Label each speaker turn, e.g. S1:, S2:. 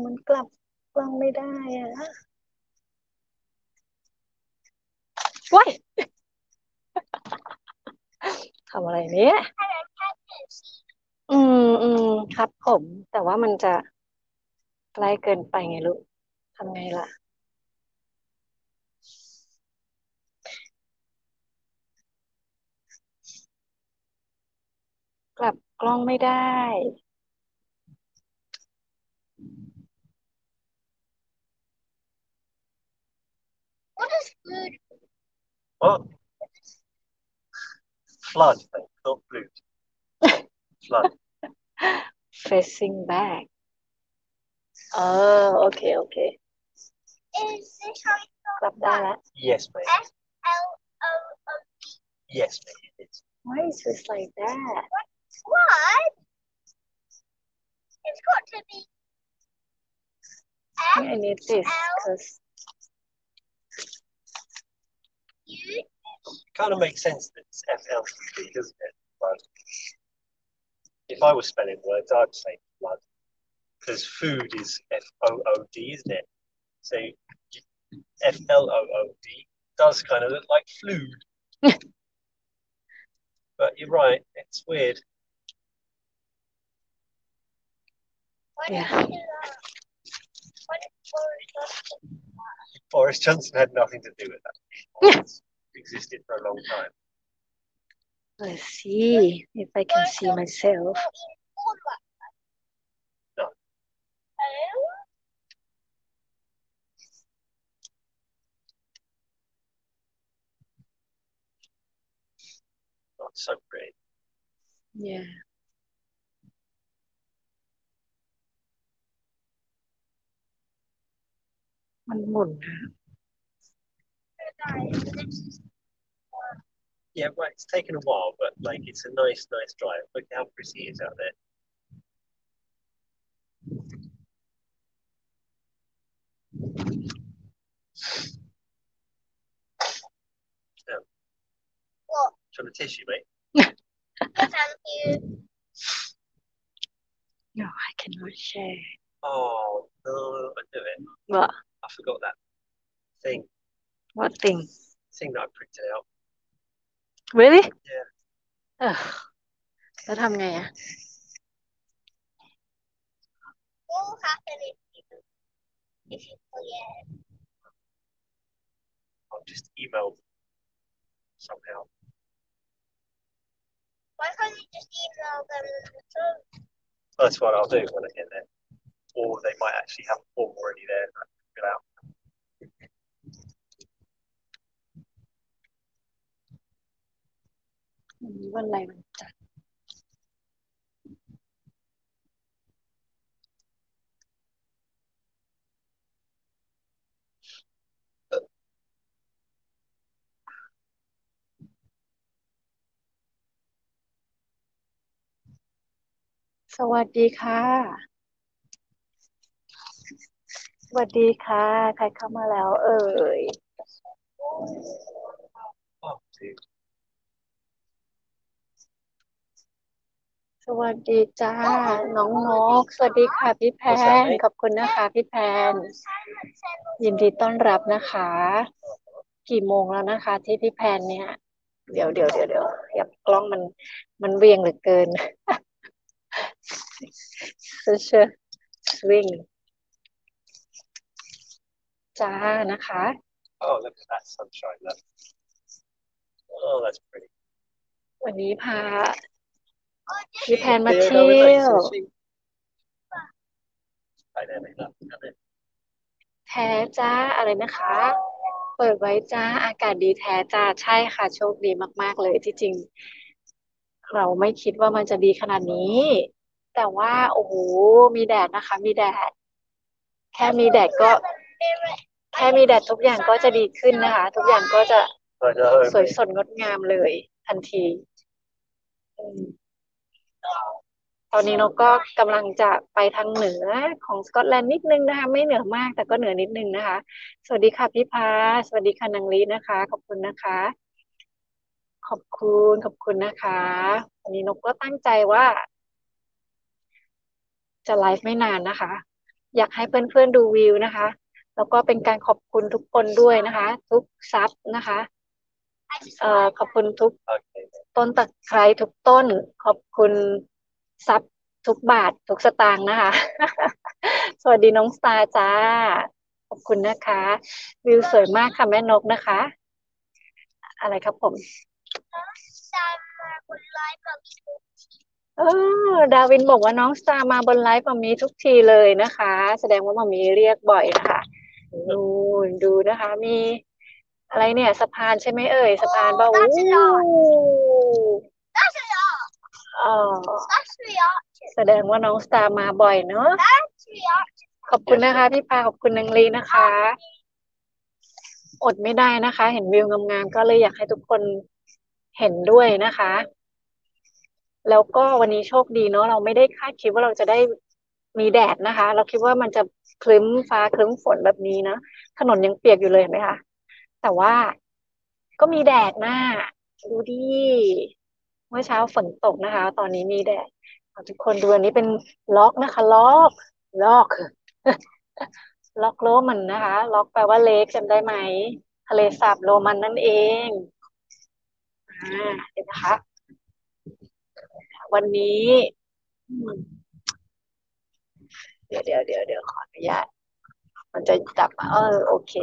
S1: มันกลับกล้องไม่ได้อ่ะว้ายทำอะไรเนี่ยอืมอืมครับผมแต่ว่ามันจะใกล้เกินไปไงลูกทำไงล่ะกลับกล้องไม่ได้
S2: What? Flood, mate, not flute. Flood.
S1: facing back เออโอเคโอเคกลับได้แล้ว
S2: Yes, mate. Yes, mate, it is.
S1: why is it like that I need this because
S2: Kind of makes sense that it's FLUD, doesn't it? Flood. If I was spelling words, I'd say flood. Because food is FOOD, isn't it? So FLOOD does kind of look like fluid. But you're right, it's weird.
S1: yeah
S2: Boris Johnson had nothing to do with that. It's existed for a long time.
S1: let's see if I can see myself
S2: No. Not so pretty.
S1: yeah มันหมุนนะ
S2: Yeah, right. It's taken a while, but like it's a nice drive. Look how pretty it is out there. Now, do you want a tissue, mate?
S1: no I cannot share
S2: Oh no, I knew it.
S1: what
S2: I forgot that thing
S1: what thing
S2: thing that I printed out.
S1: really
S2: Yeah.
S1: เออแล้วทำไงอ่ะ
S2: I'll just email somehow. That's what I'll do when I get there. Or they might actually have a form already there that I can fill out.
S1: วันอะไรวันจันทร์สวัสดีค่ะ สวัสดีค่ะ ใครเข้ามาแล้วเอ่ย
S2: Oh, dude.
S1: สวัสดีจ้า น้องนก สวัสดีค่ะพี่แพ
S2: What's that,
S1: น
S2: mate?
S1: ขอบคุณนะคะพี่แพน ยินดีต้อนรับนะคะ กี่โมงแล้วนะคะที่พี่แพนเนี่ย เดี๋ยวอย่ากล้องมันเวียงเหลือเกิน such a swing จ้านะคะ
S2: Oh, look at that sunshine. Look. Oh, that's pretty.
S1: วันนี้พาพี่แพนมา
S2: There
S1: เที่
S2: go, mate.
S1: ยว
S2: Finishing. Right there, mate. Look. Look at it.
S1: แท้จ้าอะไรนะคะ เปิดไว้จ้าอากาศดีแท้จ้าใช่ค่ะโชคดีมากๆเลยที่จริงเราไม่คิดว่ามันจะดีขนาดนี้แต่ว่าโอ้โหมีแดดนะคะมีแดดแค่มีแดดก็แค่มีแดดทุกอย่างก็จะดีขึ้นนะคะทุกอย่างก็จะ
S2: I know,
S1: สวย
S2: mate.
S1: สดงดงามเลยทันทีอืมตอนนี้นกก็กำลังจะไปทางเหนือของสกอตแลนด์นิดนึงนะคะไม่เหนือมากแต่ก็เหนือนิดนึงนะคะสวัสดีค่ะพี่พาสวัสดีค่ะนางลีนะคะขอบคุณนะคะขอบคุณนะคะวันนี้นกก็ตั้งใจว่าจะไลฟ์ไม่นานนะคะ อยากให้เพื่อนๆดูวิวนะคะแล้วก็เป็นการขอบคุณทุกคนด้วยนะคะทุกซับนะคะขอบคุณทุก
S2: Okay.
S1: ต้นตะไคร้ทุกต้นขอบคุณซับทุกบาททุกสตางค์นะคะสวัสดีน้องสตาร์จ้าขอบคุณนะคะวิวสวยมากค่ะแม่นกนะคะอะไรครับผมเอดาวินบอกว่าน้องสตาร์มาบนไลฟ์มามีทุกทีเลยนะคะแสดงว่ามามีเรียกบ่อยนะคะนูนดูนะคะมีอะไรเนี่ยสะพานใช่ไหมเอ่ยสะพานเปล่าอู้อ๋อแสดงว่าน้องสตาร์มาบ่อยเนอะขอบคุณ
S2: Yes,
S1: นะคะพี่พาขอบคุณนางลีนะคะอดไม่ได้นะคะเห็นวิวงามๆก็เลยอยากให้ทุกคนเห็นด้วยนะคะแล้วก็วันนี้โชคดีเนาะเราไม่ได้คาดคิดว่าเราจะได้มีแดดนะคะเราคิดว่ามันจะครึ้มฟ้าครึ้มฝนแบบนี้นะถนนยังเปียกอยู่เลยเห็นไหมคะแต่ว่าก็มีแดดนะดูดิเมื่อเช้าฝนตกนะคะตอนนี้มีแดดเอาทุกคนดูอันนี้เป็นล็อกนะคะล็อกล็อกโรมันนะคะล็อกแปลว่าเลคจำได้ไหมทะเลสาบโรมันนั่นเองเดี๋ยวนะคะวันนี้อืมเดี๋ยวขออนุญาตมันจะจับโอเค